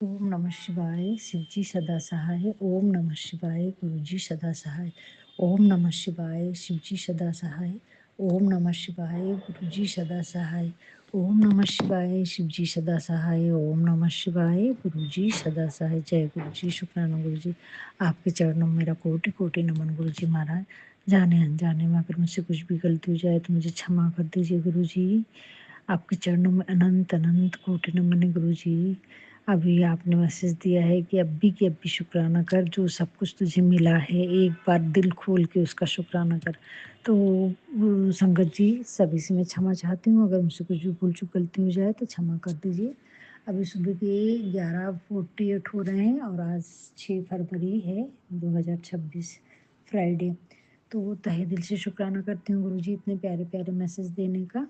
ओम नमः शिवाय शिवजी सदा सहाय। ओम नमः शिवाय गुरुजी सदा सहाय। ओम नमः शिवाय शिवजी सदा सहाय। ओम नमः शिवाय गुरुजी सदा सहाय। ओम नमः शिवाय शिवजी सदा सहाय। ओम नमः शिवाय गुरुजी सदा सहाय। जय गुरुजी, शुक्राना गुरुजी। आपके चरणों में मेरा कोटि कोटि नमन गुरुजी महाराज। जाने अनजाने में अगर मुझसे कुछ भी गलती हो जाए तो मुझे क्षमा कर दीजिए गुरुजी। आपके चरणों में अनंत अनंत कोटि नमन है गुरुजी। अभी आपने मैसेज दिया है कि अभी की अभी शुक्राना कर, जो सब कुछ तुझे मिला है एक बार दिल खोल के उसका शुक्राना कर। तो संगत जी, सभी से मैं क्षमा चाहती हूँ, अगर मुझसे कुछ भी भूल चूक गलती हो जाए तो क्षमा कर दीजिए। अभी सुबह के 11:48 हो रहे हैं और आज 6 फरवरी है 2026, फ्राइडे। तो तहे दिल से शुक्राना करती हूँ गुरुजी इतने प्यारे प्यारे मैसेज देने का।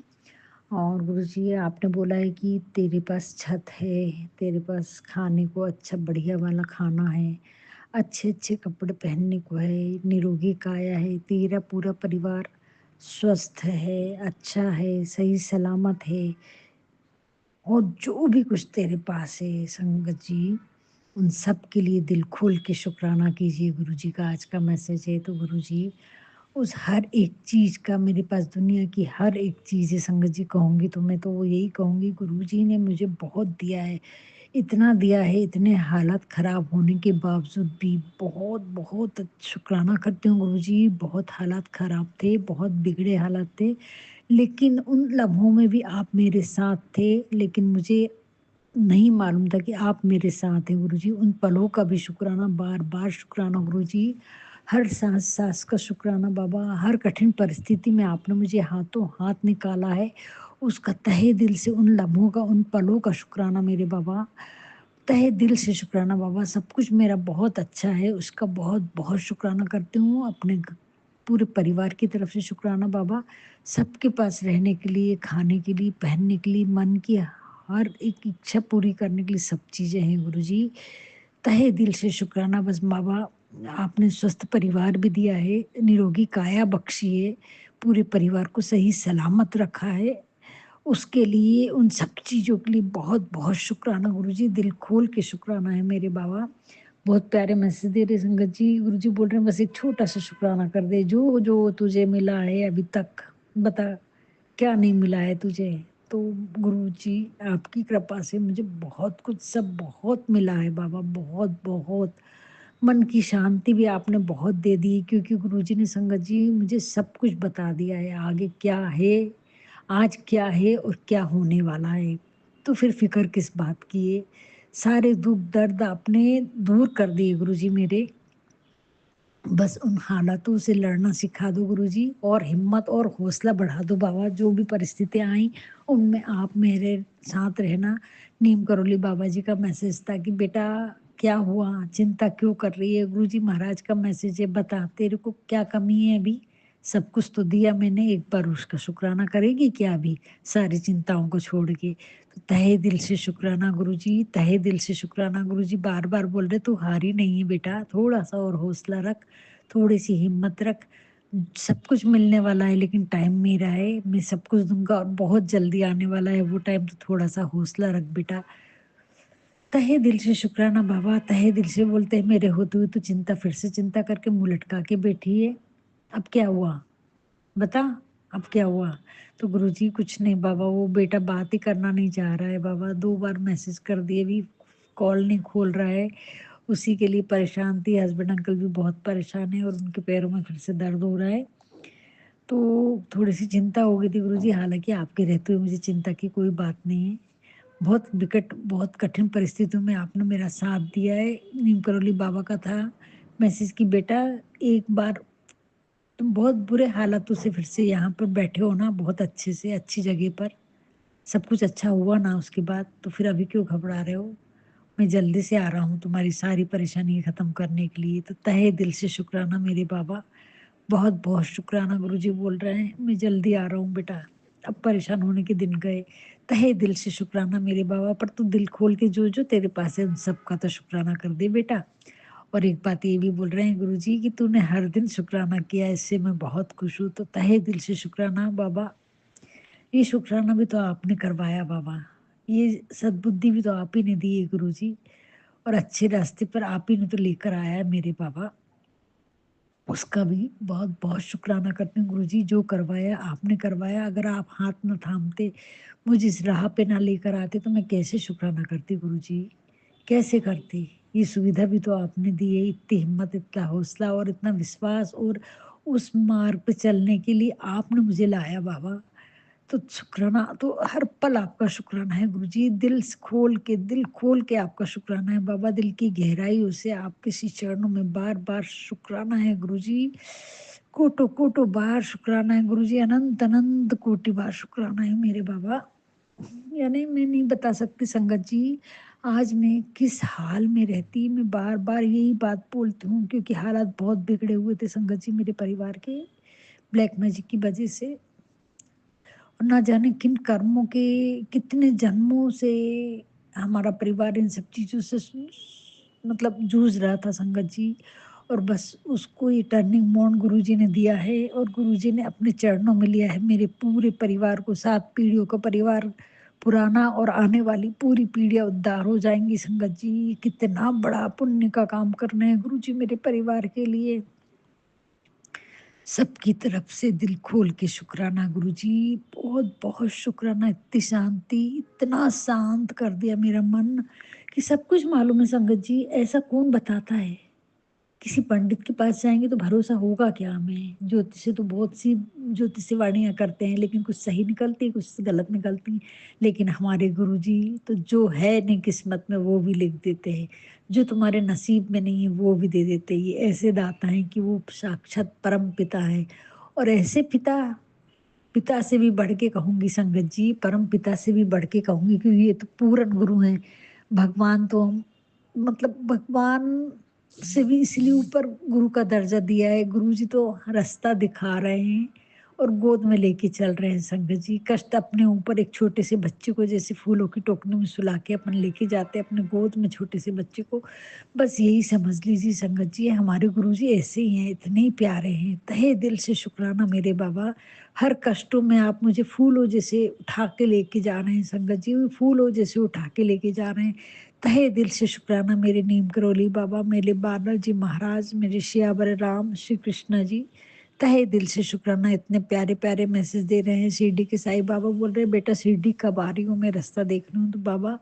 और गुरुजी, आपने बोला है कि तेरे पास छत है, तेरे पास खाने को अच्छा बढ़िया वाला खाना है, अच्छे-अच्छे कपड़े पहनने को है, निरोगी काया है, तेरा पूरा परिवार स्वस्थ है, अच्छा है, सही सलामत है और जो भी कुछ तेरे पास है संगत जी, उन सब के लिए दिल खोल के शुक्राना कीजिए। गुरुजी का आज का मैसेज है। तो गुरुजी, उस हर एक चीज़ का मेरे पास, दुनिया की हर एक चीज़ है संगत जी, कहूँगी तो मैं तो वो यही कहूँगी, गुरुजी ने मुझे बहुत दिया है, इतना दिया है, इतने हालात ख़राब होने के बावजूद भी बहुत शुक्राना करती हूँ गुरुजी। बहुत हालात ख़राब थे, बहुत बिगड़े हालात थे, लेकिन उन लम्हों में भी आप मेरे साथ थे, लेकिन मुझे नहीं मालूम था कि आप मेरे साथ हैं गुरुजी। उन पलों का भी शुक्राना, बार-बार शुक्राना गुरुजी। हर साँस-साँस का शुक्राना बाबा। हर कठिन परिस्थिति में आपने मुझे हाथों हाथ निकाला है, उसका तहे दिल से उन लम्हों का, उन पलों का शुक्राना मेरे बाबा। तहे दिल से शुक्राना बाबा। सब कुछ मेरा बहुत अच्छा है, उसका बहुत-बहुत शुक्राना करती हूँ। अपने पूरे परिवार की तरफ से शुक्राना बाबा। सबके पास रहने के लिए, खाने के लिए, पहनने के लिए, मन की हर एक इच्छा पूरी करने के लिए सब चीज़ें हैं गुरुजी। तहे दिल से शुक्राना बस बाबा। आपने स्वस्थ परिवार भी दिया है, निरोगी काया बख्शी है, पूरे परिवार को सही सलामत रखा है। उसके लिए, उन सब चीज़ों के लिए बहुत-बहुत शुक्राना गुरुजी, दिल खोल के शुक्राना है मेरे बाबा। बहुत प्यारे मैसेज दे रहे संगत जी। गुरुजी बोल रहे हैं बस एक छोटा-सा शुक्राना कर दे, जो-जो तुझे मिला है अभी तक, बता क्या नहीं मिला है तुझे? तो गुरुजी, आपकी कृपा से मुझे बहुत कुछ, सब बहुत मिला है बाबा, बहुत-बहुत। मन की शांति भी आपने बहुत दे दी, क्योंकि गुरुजी ने संगत जी मुझे सब कुछ बता दिया है, आगे क्या है, आज क्या है और क्या होने वाला है। तो फिर फ़िक्र किस बात की है? सारे दुःख दर्द आपने दूर कर दिए गुरुजी मेरे। बस उन हालातों से लड़ना सिखा दो गुरुजी, और हिम्मत और हौसला बढ़ा दो बाबा। जो भी परिस्थितियाँ आई, उनमें आप मेरे साथ रहना। नीम करोली बाबा जी का मैसेज था कि बेटा क्या हुआ? चिंता क्यों कर रही है? गुरुजी महाराज का मैसेज है, बता तेरे को क्या कमी है अभी? सब कुछ तो दिया मैंने, एक बार उसका शुक्राना करेगी क्या अभी? सारी चिंताओं को छोड़ के। तो तहे दिल से शुक्राना गुरुजी, तहे दिल से शुक्राना गुरुजी। बार-बार बोल रहे तू हारी नहीं है बेटा, थोड़ा-सा और हौसला रख, थोड़ी-सी हिम्मत रख। सब कुछ मिलने वाला है, लेकिन टाइम मेरा है, मैं सब कुछ दूँगा और बहुत जल्दी आने वाला है वो टाइम, तो थोड़ा-सा हौसला रख बेटा। तहे दिल से शुक्राना बाबा। तहे दिल से बोलते हैं मेरे होते हुए तो चिंता, फिर से चिंता करके मुँह लटका के बैठी है। अब क्या हुआ? बता, अब क्या हुआ? तो गुरुजी कुछ नहीं बाबा, वो बेटा बात ही करना नहीं चाह रहा है बाबा। 2 बार मैसेज कर दिए भी, कॉल नहीं खोल रहा है। उसी के लिए परेशान थी, हस्बैंड अंकल भी बहुत परेशान हैं और उनके पैरों में फिर से दर्द हो रहा है। तो थोड़ी-सी चिंता हो गई थी गुरुजी, हालाँकि आपके रहते हुए मुझे चिंता की कोई बात नहीं है। बहुत विकट, बहुत कठिन परिस्थितियों में आपने मेरा साथ दिया है। नीम करोली बाबा का था मैसेज कि बेटा एक बार तुम बहुत बुरे हालातों से फिर से यहाँ पर बैठे हो ना, बहुत अच्छे से, अच्छी जगह पर, सब कुछ अच्छा हुआ ना उसके बाद, तो फिर अभी क्यों घबरा रहे हो? मैं जल्दी से आ रहा हूँ तुम्हारी सारी परेशानी खत्म करने के लिए। तो तहे दिल से शुक्राना मेरे बाबा। बहुत-बहुत शुक्राना गुरुजी बोल रहे हैं, मैं जल्दी आ रहा हूँ बेटा, अब परेशान होने के दिन गए। तहे दिल से शुक्राना मेरे बाबा, पर तू दिल खोल के जो-जो तेरे पास है उन सब का तो शुक्राना कर दे बेटा। और एक बात ये भी बोल रहे हैं गुरुजी कि तूने हर दिन शुक्राना किया, इससे मैं बहुत खुश हूँ। तो तहे दिल से शुक्राना बाबा। ये शुक्राना भी तो आपने करवाया बाबा। ये सद्बुद्धि भी तो आप ही ने दी है गुरुजी, और अच्छे रास्ते पर आप ही ने तो लेकर आया है मेरे बाबा। उसका भी बहुत-बहुत शुक्राना करती हूँ गुरुजी, जो करवाया आपने करवाया। अगर आप हाथ ना थामते, मुझे इस राह पे ना लेकर आते, तो मैं कैसे शुक्राना करती गुरुजी, कैसे करती? ये सुविधा भी तो आपने दी है, इतनी हिम्मत, इतना हौसला और इतना विश्वास, और उस मार्ग पे चलने के लिए आपने मुझे लाया बाबा। तो शुक्राना तो हर पल आपका शुक्राना है गुरुजी, दिल खोल के आपका शुक्राना है बाबा, दिल की गहराइयों से आपके श्री चरणों में बार-बार शुक्राना है गुरुजी। कोटि-कोटि बार शुक्राना है गुरुजी, अनंत-अनंत कोटि बार शुक्राना है मेरे बाबा। यानी मैं नहीं बता सकती संगत जी, आज मैं किस हाल में रहती, मैं बार-बार यही बात बोलती हूँ, क्योंकि हालात बहुत बिगड़े हुए थे संगत जी मेरे परिवार के, ब्लैक मैजिक की वजह से। और ना जाने किन कर्मों के कितने जन्मों से हमारा परिवार इन सब चीज़ों से मतलब जूझ रहा था संगत जी। और बस उसको ये टर्निंग पॉइंट गुरुजी ने दिया है, और गुरुजी ने अपने चरणों में लिया है मेरे पूरे परिवार को, 7 पीढ़ियों का परिवार, पुराना और आने वाली पूरी पीढ़ियाँ उद्धार हो जाएँगी संगत जी। कितना बड़ा पुण्य का काम कर रहे हैं गुरुजी मेरे परिवार के लिए। सबकी तरफ से दिल खोल के शुक्राना गुरुजी, बहुत-बहुत शुक्राना। इतनी शांति, इतना शांत कर दिया मेरा मन कि सब कुछ मालूम है संगत जी, ऐसा कौन बताता है? किसी पंडित के पास जाएँगे तो भरोसा होगा क्या हमें? ज्योतिषी तो बहुत सी ज्योतिषीवाणियाँ करते हैं, लेकिन कुछ सही निकलती, कुछ गलत निकलती। लेकिन हमारे गुरुजी तो जो है नहीं किस्मत में वो भी लिख देते हैं, जो तुम्हारे नसीब में नहीं है वो भी दे देते हैं। ये ऐसे दाता हैं कि वो साक्षात परम पिता हैं। और ऐसे पिता, पिता से भी बढ़ के कहूँगी संगत जी, परम पिता से भी बढ़ के कहूँगी, क्योंकि ये तो पूर्ण गुरु हैं। भगवान तो मतलब भगवान से भी इसलिए ऊपर गुरु का दर्जा दिया है। गुरुजी तो रास्ता दिखा रहे हैं और गोद में लेके चल रहे हैं संगत जी। कष्ट अपने ऊपर एक छोटे से बच्चे को जैसे फूलों की टोकरी में सुला के अपन लेके जाते हैं अपने गोद में छोटे से बच्चे को, बस यही समझ लीजिए संगत जी, हमारे गुरुजी ऐसे ही हैं, इतने ही प्यारे हैं। तहे दिल से शुक्राना मेरे बाबा। हर कष्टों में आप मुझे फूलों जैसे उठा के लेके जा रहे हैं संगत जी, फूलों जैसे उठा के लेके जा रहे हैं। तहे दिल से शुक्राना मेरे नीम करोली बाबा, मेरे बालाजी महाराज, मेरे सियावर राम श्री कृष्णा जी। तहे दिल से शुक्राना, इतने प्यारे-प्यारे मैसेज दे रहे हैं। शिरडी के साईं बाबा बोल रहे हैं, "बेटा शिरडी कब आ रही हो? मैं रास्ता देख रही हूँ।" तो बाबा,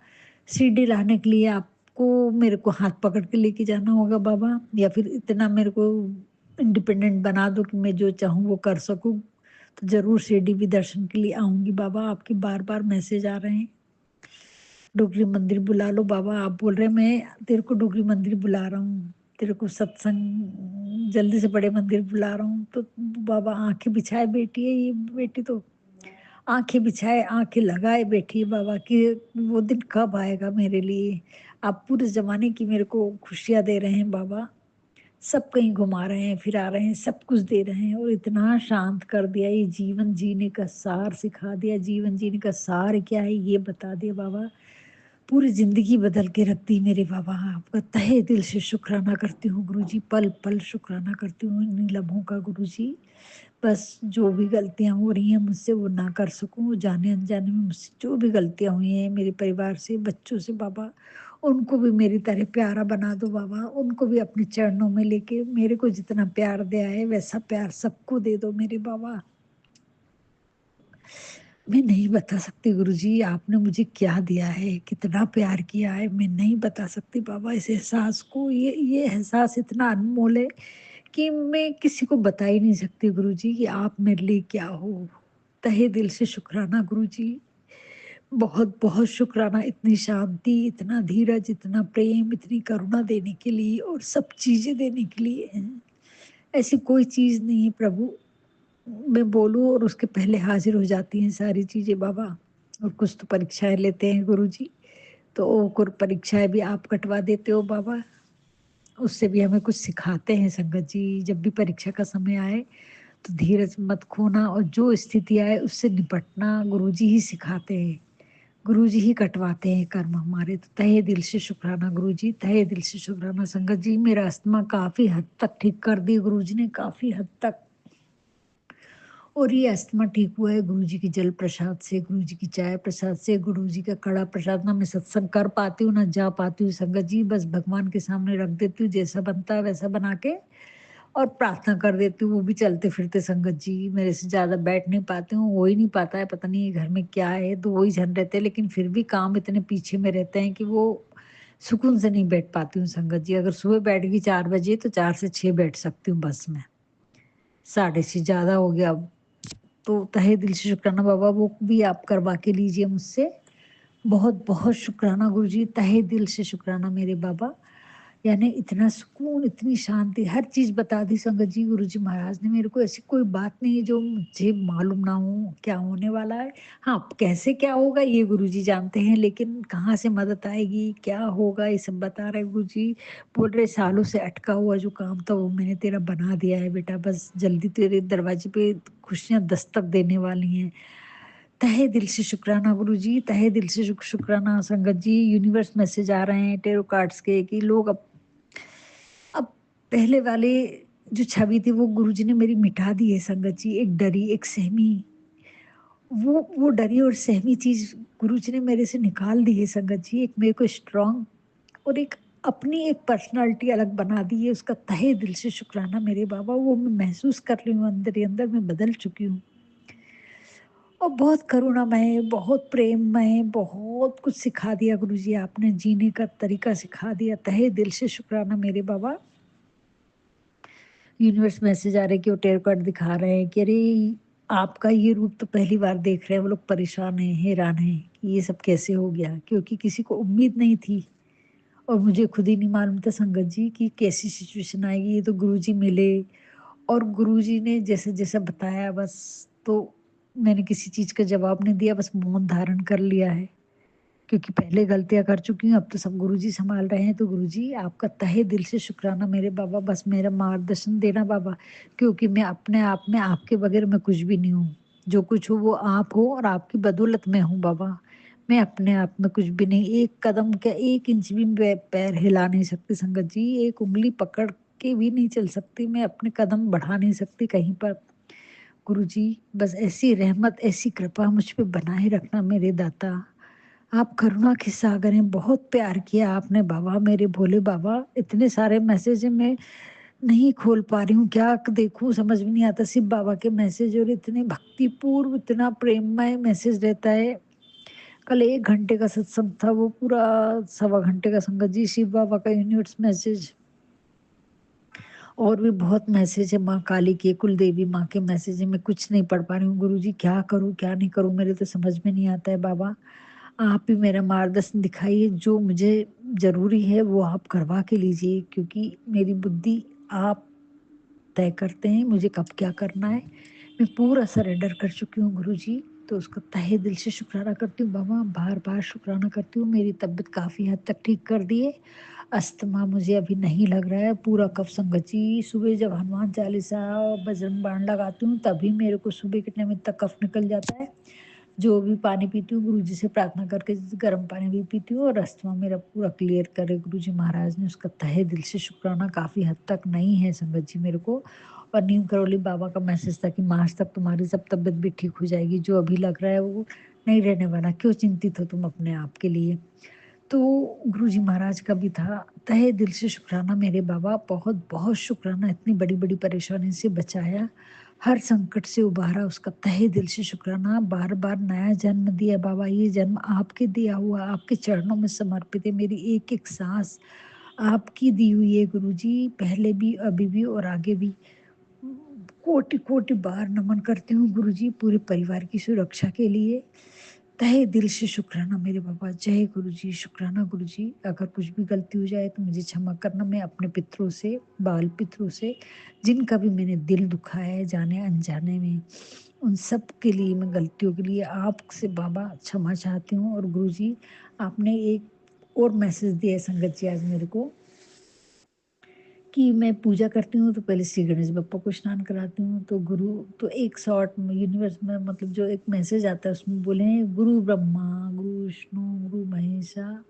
शिरडी लाने के लिए आपको मेरे को हाथ पकड़ के लेके जाना होगा बाबा, या फिर इतना मेरे को इंडिपेंडेंट बना दो कि मैं जो चाहूँ वो कर सकूँ। तो ज़रूर शिरडी भी दर्शन के लिए आऊँगी बाबा। आपके बार-बार मैसेज आ रहे हैं। डोगरी मंदिर बुला लो बाबा, आप बोल रहे हैं मैं तेरे को डोगरी मंदिर बुला रहा हूँ, तेरे को सत्संग जल्दी से बड़े मंदिर बुला रहा हूँ। तो बाबा आँखें बिछाए बैठी है ये बेटी तो, आँखें बिछाए, आँखें लगाए बैठी है बाबा कि वो दिन कब आएगा मेरे लिए। आप पूरे ज़माने की मेरे को खुशियाँ दे रहे हैं बाबा। सब कहीं घुमा रहे हैं, फिरा रहे हैं, सब कुछ दे रहे हैं, और इतना शांत कर दिया, ये जीवन जीने का सार सिखा दिया। जीवन जीने का सार क्या है ये बता दिया बाबा। पूरी ज़िंदगी बदल के रख दी मेरे बाबा। आपका तहे दिल से शुक्राना करती हूँ गुरुजी, पल-पल शुक्राना करती हूँ इन्हीं लम्हों का गुरुजी। बस जो भी गलतियाँ हो रही हैं मुझसे वो ना कर सकूँ, जाने-अनजाने में मुझसे जो भी गलतियाँ हुई हैं मेरे परिवार से, बच्चों से बाबा, उनको भी मेरी तरह प्यारा बना दो बाबा। उनको भी अपने चरणों में लेके मेरे को जितना प्यार दिया है वैसा प्यार सबको दे दो मेरे बाबा। मैं नहीं बता सकती गुरुजी, आपने मुझे क्या दिया है, कितना प्यार किया है, मैं नहीं बता सकती बाबा इस एहसास को। ये एहसास इतना अनमोल है कि मैं किसी को बता ही नहीं सकती गुरुजी कि आप मेरे लिए क्या हो। तहे दिल से शुक्राना गुरुजी, बहुत-बहुत शुक्राना, इतनी शांति, इतना धीरज, इतना प्रेम, इतनी करुणा देने के लिए और सब चीज़ें देने के लिए। ऐसी कोई चीज़ नहीं है प्रभु, मैं बोलूँ और उसके पहले हाज़िर हो जाती हैं सारी चीज़ें बाबा। और कुछ तो परीक्षाएँ लेते हैं गुरुजी, तो वो कुर परीक्षाएँ भी आप कटवा देते हो बाबा। उससे भी हमें कुछ सिखाते हैं संगत जी, जब भी परीक्षा का समय आए, तो धीरज मत खोना और जो स्थिति आए उससे निपटना गुरुजी ही सिखाते हैं। गुरुजी ही कटवाते हैं कर्म हमारे, तो तहे दिल से शुक्राना गुरुजी, तहे दिल से शुक्राना संगत जी। मेरा अस्थमा काफ़ी हद तक ठीक कर दी गुरुजी ने, काफ़ी हद तक। और ये अस्थमा ठीक हुआ है गुरुजी के जल प्रसाद से, गुरुजी की चाय प्रसाद से, गुरुजी का कड़ा प्रसाद। ना मैं सत्संग कर पाती हूँ, ना जा पाती हूँ संगत जी, बस भगवान के सामने रख देती हूँ, जैसा बनता है वैसा बना के और प्रार्थना कर देती हूँ, वो भी चलते-फिरते संगत जी। मेरे से ज़्यादा बैठ नहीं पाती हूँ, हो ही नहीं पाता है, पता नहीं ये घर में क्या है, तो वही झन रहते हैं, लेकिन फिर भी काम इतने पीछे में रहते हैं कि वो सुकून से नहीं बैठ पाती हूँ संगत जी। अगर सुबह बैठ गई 4 बजे तो 4 से 6 बैठ सकती हूँ बस में, साढ़े 6 ज़्यादा हो गया अब। तो तहे दिल से शुक्राना बाबा, वो भी आप करवा के लीजिए मुझसे। बहुत-बहुत शुक्राना गुरुजी, तहे दिल से शुक्राना मेरे बाबा। यानी इतना सुकून, इतनी शांति, हर चीज़ बता दी संगत जी गुरुजी महाराज ने मेरे को। ऐसी कोई बात नहीं है जो मुझे मालूम ना हो क्या होने वाला है। हाँ, कैसे क्या होगा ये गुरुजी जानते हैं, लेकिन कहाँ से मदद आएगी, क्या होगा ये सब बता रहे गुरुजी। बोल रहे सालों से अटका हुआ जो काम था वो मैंने तेरा बना दिया है बेटा, बस जल्दी तेरे दरवाजे पे खुशियाँ दस्तक देने वाली हैं। तहे दिल से शुक्राना गुरुजी, तहे दिल से शुक्राना संगत जी। यूनिवर्स मैसेज आ रहे हैं टैरो कार्ड्स के कि लोग अब पहले वाले जो छवि थी वो गुरुजी ने मेरी मिटा दी है संगत जी। एक डरी, एक सहमी, वो डरी और सहमी चीज़ गुरुजी ने मेरे से निकाल दी है संगत जी। एक मेरे को स्ट्रॉन्ग और एक अपनी एक पर्सनैलिटी अलग बना दी है, उसका तहे दिल से शुक्राना मेरे बाबा। वो मैं महसूस कर रही हूँ अंदर ही अंदर, मैं बदल चुकी हूँ। और बहुत करुणामय, बहुत प्रेममय, बहुत कुछ सिखा दिया गुरुजी आपने, जीने का तरीका सिखा दिया। तहे दिल से शुक्राना मेरे बाबा। यूनिवर्स मैसेज आ रहे हैं कि वो टेरो कार्ड दिखा रहे हैं कि अरे आपका ये रूप तो पहली बार देख रहे हैं। वो लोग परेशान हैं, हैरान हैं कि ये सब कैसे हो गया, क्योंकि किसी को उम्मीद नहीं थी और मुझे खुद ही नहीं मालूम था संगत जी कि कैसी सिचुएशन आएगी। ये तो गुरुजी मिले और गुरुजी ने जैसे-जैसे बताया बस, तो मैंने किसी चीज़ का जवाब नहीं दिया, बस मौन धारण कर लिया है। क्योंकि पहले गलतियाँ कर चुकी हूँ, अब तो सब गुरुजी सँभाल रहे हैं। तो गुरुजी आपका तहे दिल से शुक्राना मेरे बाबा, बस मेरा मार्गदर्शन देना बाबा, क्योंकि मैं अपने आप में आपके बगैर मैं कुछ भी नहीं हूँ। जो कुछ हूँ वो आप हो और आपकी बदौलत मैं हूँ बाबा। मैं अपने आप में कुछ भी नहीं, एक कदम क्या 1 इंच भी मैं पैर हिला नहीं सकती संगत जी, एक उँगली पकड़ के भी नहीं चल सकती, मैं अपने कदम बढ़ा नहीं सकती कहीं पर। गुरुजी बस ऐसी रहमत, ऐसी कृपा मुझ पे बनाए रखना मेरे दाता। आप करुणा के सागर हैं, बहुत प्यार किया आपने बाबा, मेरे भोले बाबा। इतने सारे मैसेज हैं, मैं नहीं खोल पा रही हूँ, क्या देखूँ समझ में नहीं आता। शिव बाबा के मैसेज और इतने भक्तिपूर्व, इतना प्रेममय मैसेज रहता है। कल 1 घंटे का सत्संग था, वो पूरा सवा घंटे का संगत जी, शिव बाबा का यूनिवर्स मैसेज और भी बहुत मैसेज है, माँ काली के, कुलदेवी माँ के मैसेज है। मैं कुछ नहीं पढ़ पा रही हूँ गुरुजी, क्या करूँ, क्या नहीं करूँ, मेरे तो समझ में नहीं आता है बाबा। आप ही मेरा मार्गदर्शन दिखाइए, जो मुझे ज़रूरी है वो आप करवा के लीजिए, क्योंकि मेरी बुद्धि आप तय करते हैं मुझे कब क्या करना है। मैं पूरा सरेंडर कर चुकी हूँ गुरुजी, तो उसका तहे दिल से शुक्राना करती हूँ बाबा, बार-बार शुक्राना करती हूँ। मेरी तबीयत काफ़ी हद तक ठीक कर दी है। अस्थमा मुझे अभी नहीं लग रहा है, पूरा कफ संगत जी। सुबह जब हनुमान चालीसा, बजरंग बाण लगाती हूँ तभी मेरे को सुबह के टाइम इतना कफ निकल जाता है। जो भी पानी पीती हूँ गुरुजी से प्रार्थना करके गर्म पानी भी पीती हूँ और अस्थमा मेरा पूरा क्लियर करे गुरुजी महाराज ने, उसका तहे दिल से शुक्राना। काफ़ी हद तक नहीं है संगत जी मेरे को। और नीम करोली बाबा का मैसेज था कि मार्च तक तुम्हारी सब तबीयत भी ठीक हो जाएगी, जो अभी लग रहा है वो नहीं रहने वाला, क्यों चिंतित हो तुम अपने आप के लिए। तो गुरुजी महाराज का भी था, तहे दिल से शुक्राना मेरे बाबा, बहुत-बहुत शुक्राना, इतनी बड़ी-बड़ी परेशानी से बचाया, हर संकट से उबारा, उसका तहे दिल से शुक्राना। बार-बार नया जन्म दिया बाबा, ये जन्म आपके दिया हुआ, आपके चरणों में समर्पित है, मेरी एक-एक साँस आपकी दी हुई है गुरुजी, पहले भी, अभी भी और आगे भी। कोटि-कोटि बार नमन करती हूँ गुरुजी, पूरे परिवार की सुरक्षा के लिए। तहे दिल से शुक्राना मेरे बाबा, जय गुरुजी, शुक्राना गुरुजी। अगर कुछ भी गलती हो जाए तो मुझे क्षमा करना, मैं अपने पितरों से, बाल पितरों से, जिनका भी मैंने दिल दुखाया है जाने-अनजाने में, उन सब के लिए, मैं गलतियों के लिए आपसे बाबा क्षमा चाहती हूँ। और गुरुजी आपने एक और मैसेज दिया है संगत जी आज मेरे को, कि मैं पूजा करती हूँ तो पहले श्री गणेश बप्पा को स्नान कराती हूँ, तो गुरु, तो एक शॉर्ट में यूनिवर्स में मतलब जो एक मैसेज आता है उसमें बोले हैं गुरु ब्रह्मा, गुरु विष्णु, गुरु महेशा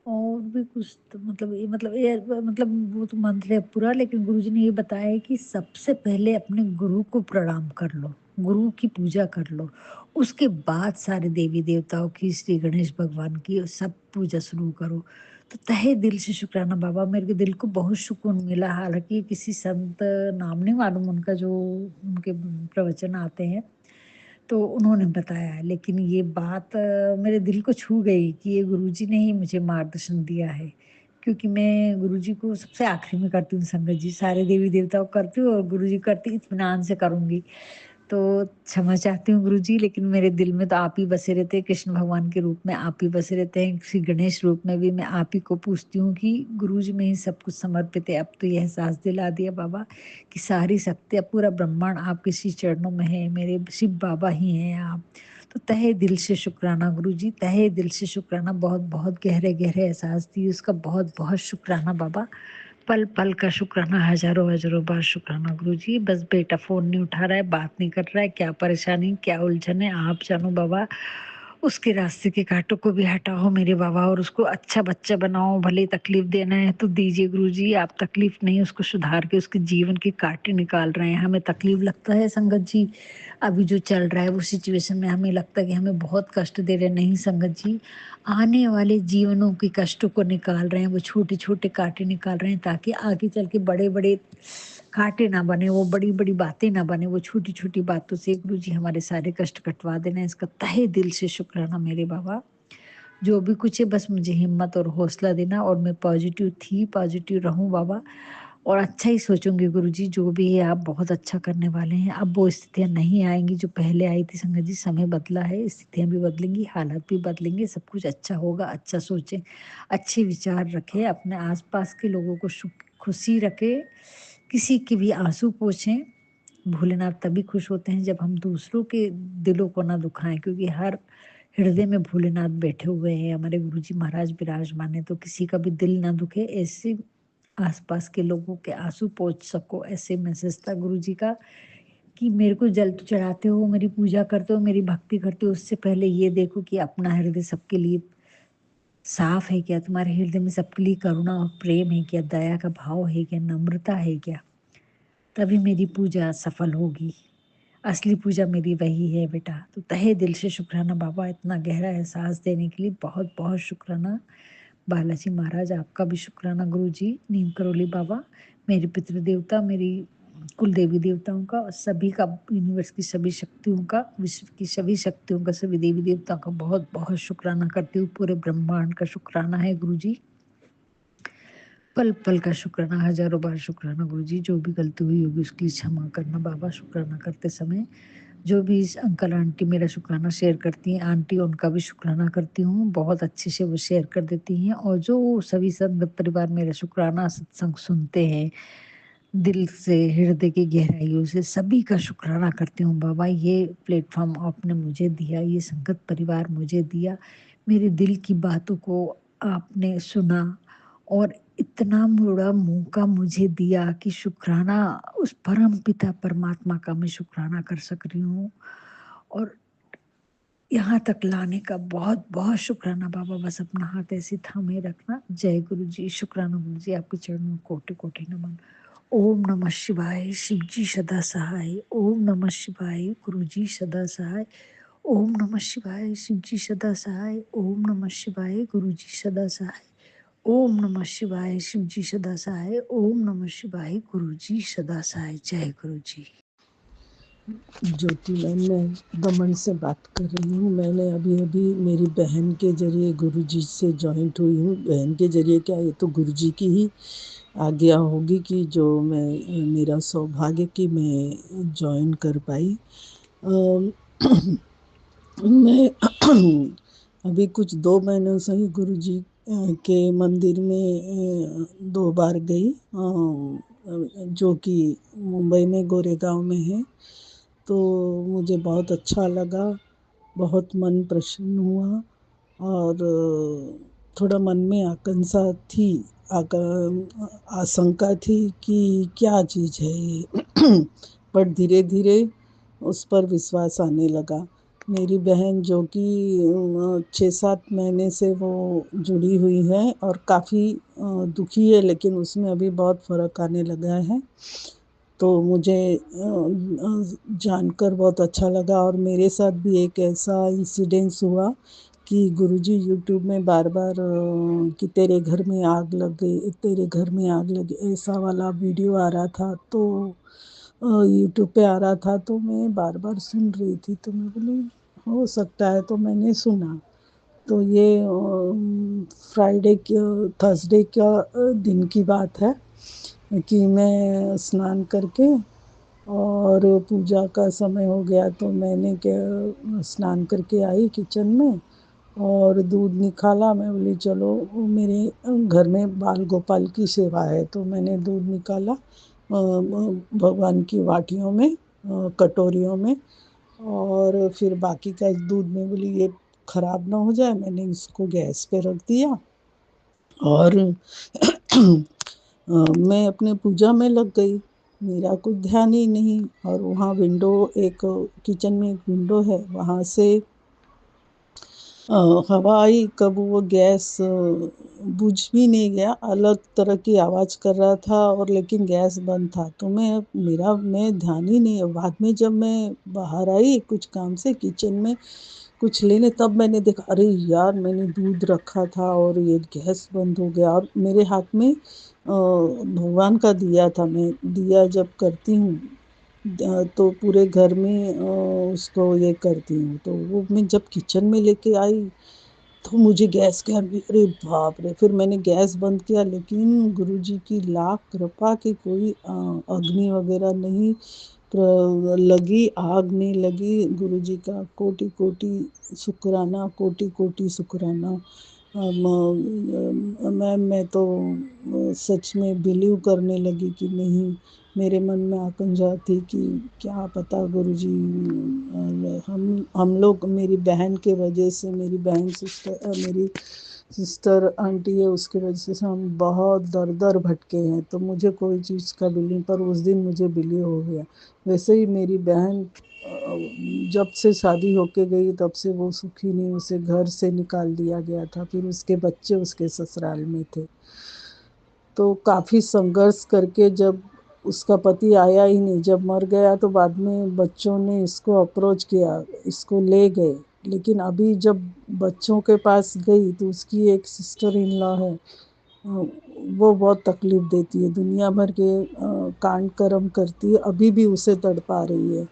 और भी कुछ तो ये वो तो मंत्र है पूरा, लेकिन गुरुजी ने ये बताया है कि सबसे पहले अपने गुरु को प्रणाम कर लो, गुरु की पूजा कर लो। उसके बाद सारे देवी-देवताओं की, श्री गणेश भगवान की सब पूजा शुरू करो। तो तहे दिल से शुक्राना बाबा, मेरे दिल को बहुत सुकून मिला। हालाँकि किसी संत, नाम नहीं मालूम उनका, जो उनके प्रवचन आते हैं, तो उन्होंने बताया है, लेकिन ये बात मेरे दिल को छू गई कि ये गुरुजी ने ही मुझे मार्गदर्शन दिया है। क्योंकि मैं गुरुजी को सबसे आखिरी में करती हूँ संगत जी, सारे देवी-देवताओं को करती हूँ और गुरुजी को करती इत्मीनान से करूँगी। तो क्षमा चाहती हूँ गुरुजी, लेकिन मेरे दिल में तो आप ही बसे रहते हैं, कृष्ण भगवान के रूप में आप ही बसे रहते हैं, श्री गणेश रूप में भी मैं आप ही को पूजती हूँ कि गुरुजी में ही सब कुछ समर्पित है। अब तो ये एहसास दिला दिया बाबा कि सारी शक्तियाँ, पूरा ब्रह्मांड आपके श्री चरणों में है, मेरे शिव बाबा ही हैं आप। तो तहे दिल से शुक्राना गुरुजी, तहे दिल से शुक्राना, बहुत-बहुत गहरे-गहरे एहसास दिए उसका बहुत-बहुत शुक्राना बाबा। पल-पल का शुक्राना, हज़ारों-हज़ारों बार शुक्राना गुरुजी। बस बेटा फ़ोन नहीं उठा रहा है, बात नहीं कर रहा है, क्या परेशानी, क्या उलझन है, आप जानो बाबा। उसके रास्ते के काँटों को भी हटाओ मेरे बाबा, और उसको अच्छा बच्चा बनाओ। भले तकलीफ़ देना है तो दीजिए गुरुजी, आप तकलीफ़ नहीं, उसको सुधार के उसके जीवन के काँटे निकाल रहे हैं। हमें तकलीफ़ लगता है संगत जी, अभी जो चल रहा है वो सिचुएशन में हमें लगता है कि हमें बहुत कष्ट दे रहे हैं। नहीं संगत जी, आने वाले जीवनों के कष्टों को निकाल रहे हैं, वो छोटे-छोटे काँटे निकाल रहे हैं, ताकि आगे चल के बड़े-बड़े काँटे ना बने, वो बड़ी-बड़ी बातें ना बने, वो छोटी-छोटी बातों से गुरुजी हमारे सारे कष्ट कटवा देना। इसका तहे दिल से शुक्राना मेरे बाबा। जो भी कुछ है बस मुझे हिम्मत और हौसला देना, और मैं पॉज़िटिव थी, पॉज़िटिव रहूँ बाबा, और अच्छा ही सोचूँगी गुरुजी, जो भी है आप बहुत अच्छा करने वाले हैं। अब वो स्थितियाँ नहीं आएँगी जो पहले आई थी संगत जी, समय बदला है, स्थितियाँ भी बदलेंगी, हालात भी बदलेंगे, सब कुछ अच्छा होगा। अच्छा सोचें, अच्छे विचार रखें, अपने आस-पास के लोगों को खुशी रखें, किसी के भी आँसू पोंछें। भोलेनाथ तभी खुश होते हैं जब हम दूसरों के दिलों को ना दुखाएँ, क्योंकि हर हृदय में भोलेनाथ बैठे हुए हैं, हमारे गुरुजी महाराज विराजमान हैं, तो किसी का भी दिल ना दुखे, ऐसे आस-पास के लोगों के आँसू पोंछ सको, ऐसे मैसेज था गुरुजी का कि मेरे को जल तो चढ़ाते हो, मेरी पूजा करते हो, मेरी भक्ति करते हो, उससे पहले ये देखो कि अपना हृदय सबके लिए साफ है क्या? तुम्हारे हृदय में सबके लिए करुणा और प्रेम है क्या? दया का भाव है क्या? नम्रता है क्या? तभी मेरी पूजा सफल होगी। असली पूजा मेरी वही है बेटा। तो तहे दिल से शुक्राना बाबा, इतना गहरा एहसास देने के लिए बहुत-बहुत शुक्राना। बालाजी महाराज आपका भी शुक्राना गुरुजी, नीम करोली बाबा, मेरे पितृदेवता, मेरी कुल देवी देवताओं का, और सभी का, यूनिवर्स की सभी शक्तियों का, विश्व की सभी शक्तियों का, सभी देवी देवताओं का बहुत-बहुत शुक्राना करती हूँ। पूरे ब्रह्मांड का शुक्राना है गुरुजी। पल-पल का शुक्राना, हज़ारों बार शुक्राना गुरुजी। जो भी गलती हुई होगी उसके लिए क्षमा करना बाबा, शुक्राना करते समय। जो भी इस अंकल आंटी मेरा शुक्राना शेयर करती हैं, आंटी उनका भी शुक्राना करती हूँ, बहुत अच्छे से वो शेयर कर देती हैं, और जो सभी संगत परिवार मेरा शुक्राना सत्संग सुनते हैं, दिल से, हृदय की गहराइयों से, सभी का शुक्राना करती हूँ बाबा। ये प्लेटफ़ॉर्म आपने मुझे दिया, ये संगत परिवार मुझे दिया, मेरे दिल की बातों को आपने सुना, और इतना बड़ा मौका मुझे दिया कि शुक्राना उस परम पिता परमात्मा का मैं शुक्राना कर सक रही हूँ, और यहाँ तक लाने का बहुत-बहुत शुक्राना बाबा। बस अपना हाथ ऐसे थामे रखना। जय गुरु जी, शुक्राना गुरु जी, आपके चरणों में कोटि-कोटि नमन। ओम नमः शिवाय, शिव जी सदा सहाय। ओम नमः शिवाय, गुरु जी सदा सहाय। ओम नमः शिवाय, शिव जी सदा सहाय। ओम नमः शिवाय, गुरु जी सदा सहाय। ओम नमः शिवाय, शिव जी सदा सहाय। ओम नमः शिवाय, गुरु जी सदा सहाय। जय गुरु जी। ज्योति मैम, मैं दमन से बात कर रही हूँ। मैंने अभी मेरी बहन के ज़रिए गुरुजी से जॉइंट हुई हूँ। बहन के ज़रिए क्या, ये तो गुरुजी की ही आज्ञा होगी कि जो मेरा सौभाग्य कि मैं जॉइन कर पाई। मैं अभी कुछ 2 महीनों से ही गुरुजी के मंदिर में 2 बार गई, जो कि मुंबई में गोरेगांव में है। तो मुझे बहुत अच्छा लगा, बहुत मन प्रसन्न हुआ, और थोड़ा मन में आकांक्षा थी, आशंका थी कि क्या चीज़ है ये पर धीरे-धीरे उस पर विश्वास आने लगा। मेरी बहन जो कि 6-7 महीने से वो जुड़ी हुई है और काफ़ी दुखी है, लेकिन उसमें अभी बहुत फ़र्क आने लगा है। तो मुझे जानकर बहुत अच्छा लगा। और मेरे साथ भी एक ऐसा इंसिडेंस हुआ कि गुरुजी यूट्यूब में बार-बार कि तेरे घर में आग लग गई, तेरे घर में आग लगी, ऐसा वाला वीडियो आ रहा था। तो यूट्यूब पे आ रहा था, तो मैं बार-बार सुन रही थी, तो मैं बोली हो सकता है, तो मैंने सुना। तो ये फ्राइडे थर्सडे का दिन की बात है कि मैं स्नान करके और पूजा का समय हो गया, तो मैंने क्या स्नान करके आई किचन में और दूध निकाला। मैं बोली चलो, मेरे घर में बाल गोपाल की सेवा है, तो मैंने दूध निकाला भगवान की वाटियों में, कटोरियों में। और फिर बाकी का दूध में बोली ये खराब ना हो जाए, मैंने इसको गैस पे रख दिया और मैं अपने पूजा में लग गई। मेरा कुछ ध्यान ही नहीं। और वहाँ विंडो, एक किचन में एक विंडो है, वहाँ से हवा आई, कब वो गैस बुझ भी नहीं गया, अलग तरह की आवाज़ कर रहा था, और लेकिन गैस बंद था। तो मैं ध्यान ही नहीं। बाद में जब मैं बाहर आई कुछ काम से किचन में कुछ लेने, तब मैंने देखा अरे यार, मैंने दूध रखा था और ये गैस बंद हो गया। और मेरे हाथ में भगवान का दिया था। मैं दिया जब करती हूँ तो पूरे घर में उसको ये करती हूँ। तो वो मैं जब किचन में लेके आई, तो मुझे गैस के अरे बाप रे! फिर मैंने गैस बंद किया, लेकिन गुरुजी की लाख कृपा कि कोई अग्नि वगैरह नहीं लगी, आग नहीं लगी। गुरुजी का कोटि कोटि शुक्राना, कोटि कोटि शुक्राना। मैं तो सच में बिलीव करने लगी कि नहीं, मेरे मन में आकंजा थी कि क्या पता गुरुजी हम लोग, मेरी बहन के वजह से, मेरी सिस्टर आंटी है, उसके वजह से हम बहुत दर दर भटके हैं। तो मुझे कोई चीज़ का बिलीव, पर उस दिन मुझे बिलीव हो गया। वैसे ही मेरी बहन जब से शादी होके गई तब से वो सुखी नहीं, उसे घर से निकाल दिया गया था, फिर उसके बच्चे उसके ससुराल में थे। तो काफ़ी संघर्ष करके जब उसका पति आया ही नहीं, जब मर गया, तो बाद में बच्चों ने इसको अप्रोच किया, इसको ले गए। लेकिन अभी जब बच्चों के पास गई, तो उसकी एक सिस्टर इन लॉ है, वो बहुत तकलीफ देती है, दुनिया भर के कांड कर्म करती है, अभी भी उसे तड़पा रही है।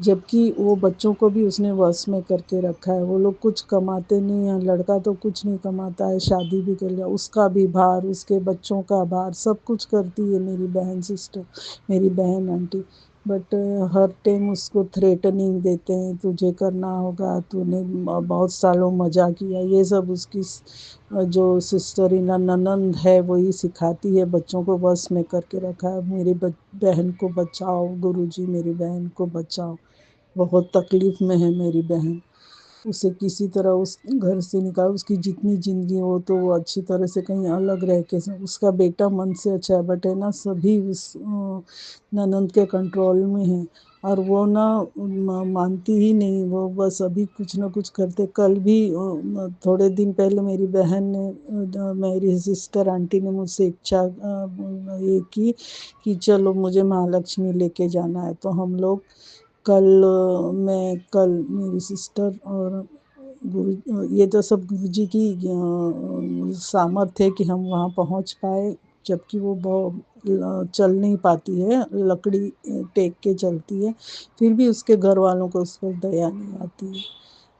जबकि वो बच्चों को भी उसने वश में करके रखा है। वो लोग कुछ कमाते नहीं हैं, लड़का तो कुछ नहीं कमाता है, शादी भी कर लिया, उसका भी भार, उसके बच्चों का भार, सब कुछ करती है मेरी बहन सिस्टर, मेरी बहन आंटी। बट हर टाइम उसको थ्रेटनिंग देते हैं, तुझे करना होगा, तूने बहुत सालों मजा किया, ये सब उसकी जो सिस्टर इन ननंद है वही सिखाती है, बच्चों को बस में करके रखा है। मेरी बहन को बचाओ गुरुजी, मेरी बहन को बचाओ, बहुत तकलीफ में है मेरी बहन। उसे किसी तरह उस घर से निकाल, उसकी जितनी ज़िंदगी हो तो वो अच्छी तरह से कहीं अलग रह के, उसका बेटा मन से अच्छा है, बट है ना, सभी उस ननंद के कंट्रोल में है। और वो ना मानती ही नहीं, वो बस अभी कुछ ना कुछ करते। कल भी थोड़े दिन पहले मेरी बहन ने मेरी सिस्टर आंटी ने मुझसे इच्छा ये की कि चलो मुझे महालक्ष्मी लेके जाना है। तो हम लोग कल मेरी सिस्टर और गुरु, ये तो सब गुरु जी की सामर्थ्य है कि हम वहाँ पहुँच पाए। जबकि वो बहुत चल नहीं पाती है, लकड़ी टेक के चलती है, फिर भी उसके घर वालों को उस पर दया नहीं आती है।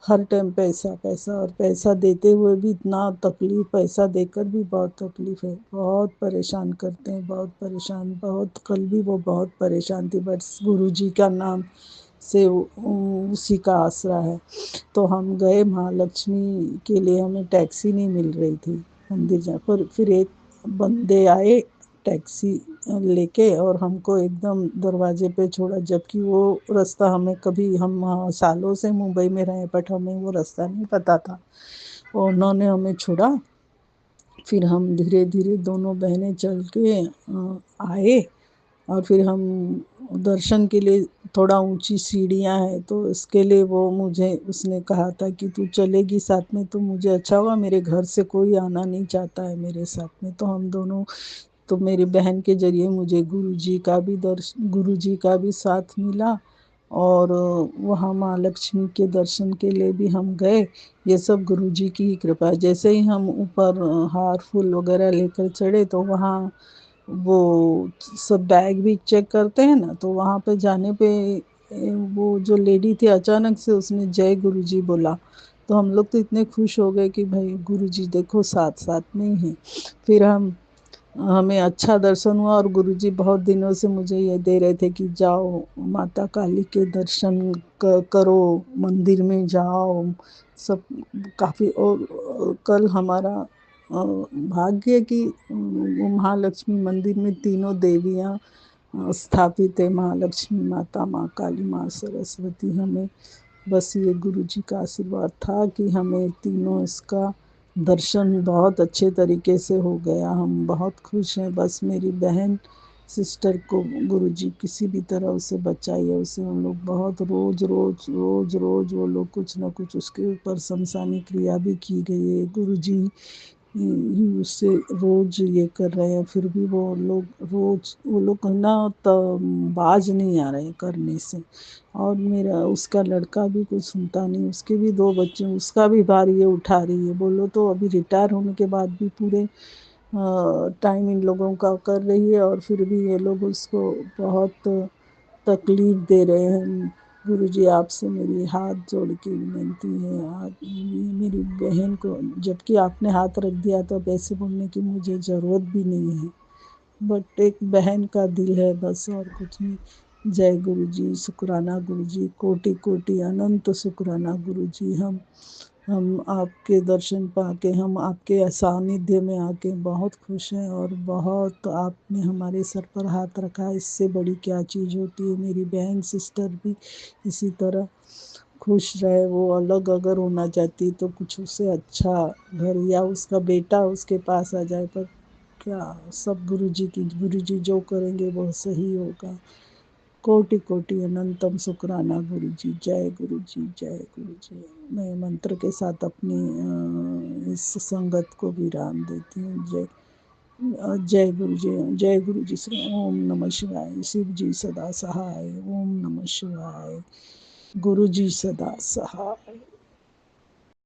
हर टाइम पैसा पैसा, और पैसा देते हुए भी इतना तकलीफ, पैसा देकर भी बहुत तकलीफ है, बहुत परेशान करते हैं, बहुत परेशान, बहुत। कल भी वो बहुत परेशान थी, बट गुरु जी का नाम से उसी का आसरा है। तो हम गए महालक्ष्मी के लिए, हमें टैक्सी नहीं मिल रही थी मंदिर जा पर, फिर एक बंदे आए टैक्सी लेके और हमको एकदम दरवाजे पे छोड़ा। जबकि वो रास्ता हमें कभी, हम सालों से मुंबई में रहे, बट हमें वो रास्ता नहीं पता था, और उन्होंने हमें छोड़ा। फिर हम धीरे धीरे दोनों बहनें चल के आए, और फिर हम दर्शन के लिए थोड़ा ऊंची सीढ़ियाँ हैं, तो इसके लिए वो मुझे उसने कहा था कि तू चलेगी साथ में तो मुझे अच्छा होगा, मेरे घर से कोई आना नहीं चाहता है मेरे साथ में। तो हम दोनों, तो मेरी बहन के जरिए मुझे गुरु जी का भी साथ मिला, और वहाँ माँ लक्ष्मी के दर्शन के लिए भी हम गए। ये सब गुरु जी की कृपा। जैसे ही हम ऊपर हार फूल वगैरह लेकर चढ़े, तो वहाँ वो सब बैग भी चेक करते हैं ना, तो वहाँ पे जाने पे वो जो लेडी थी, अचानक से उसने जय गुरु जी बोला। तो हम लोग तो इतने खुश हो गए कि भाई गुरु जी देखो साथ साथ में ही हैं। फिर हमें अच्छा दर्शन हुआ, और गुरुजी बहुत दिनों से मुझे ये दे रहे थे कि जाओ माता काली के दर्शन करो, मंदिर में जाओ सब काफ़ी। और कल हमारा भाग्य कि महालक्ष्मी मंदिर में तीनों देवियाँ स्थापित है, महालक्ष्मी माता, माँ काली, माँ सरस्वती। हमें बस ये गुरु जी का आशीर्वाद था कि हमें तीनों इसका दर्शन बहुत अच्छे तरीके से हो गया। हम बहुत खुश हैं। बस मेरी बहन सिस्टर को गुरु जी किसी भी तरह उसे बचाइए। उसे हम लोग बहुत रोज रोज रोज रोज वो लोग कुछ ना कुछ उसके ऊपर शमशानी क्रिया भी की गई है। गुरु जी उससे रोज ये कर रहे हैं, फिर भी वो लोग ना बाज नहीं आ रहे करने से। और मेरा उसका लड़का भी कुछ सुनता नहीं, उसके भी 2 बच्चे, उसका भी भार ये उठा रही है। बोलो तो अभी रिटायर होने के बाद भी पूरे टाइम इन लोगों का कर रही है, और फिर भी ये लोग उसको बहुत तकलीफ दे रहे हैं। गुरु जी आपसे मेरी हाथ जोड़ के विनती है, आप मेरी बहन को, जबकि आपने हाथ रख दिया तो अब ऐसे बोलने की मुझे ज़रूरत भी नहीं है, बट एक बहन का दिल है बस, और कुछ नहीं। जय गुरु जी, शुक्राना गुरु जी, कोटि कोटि अनंत शुक्राना गुरु जी। हम आपके दर्शन पाके, हम आपके सानिध्य में आके बहुत खुश हैं, और बहुत आपने हमारे सर पर हाथ रखा, इससे बड़ी क्या चीज़ होती है। मेरी बहन सिस्टर भी इसी तरह खुश रहे। वो अलग अगर होना चाहती तो कुछ उससे अच्छा घर, या उसका बेटा उसके पास आ जाए, पर क्या, सब गुरु जी जो करेंगे वो सही होगा। कोटि कोटि अनंतम शुक्राना गुरु जी। जय गुरु जी, जय गुरु जी। मैं मंत्र के साथ अपनी इस संगत को विराम देती हूँ। जय गुरु जी, जय गुरु जी। श्री ओम नमः शिवाय। शिव जी सदा सहाय। ओम नमः शिवाय। गुरु जी सदा सहाय।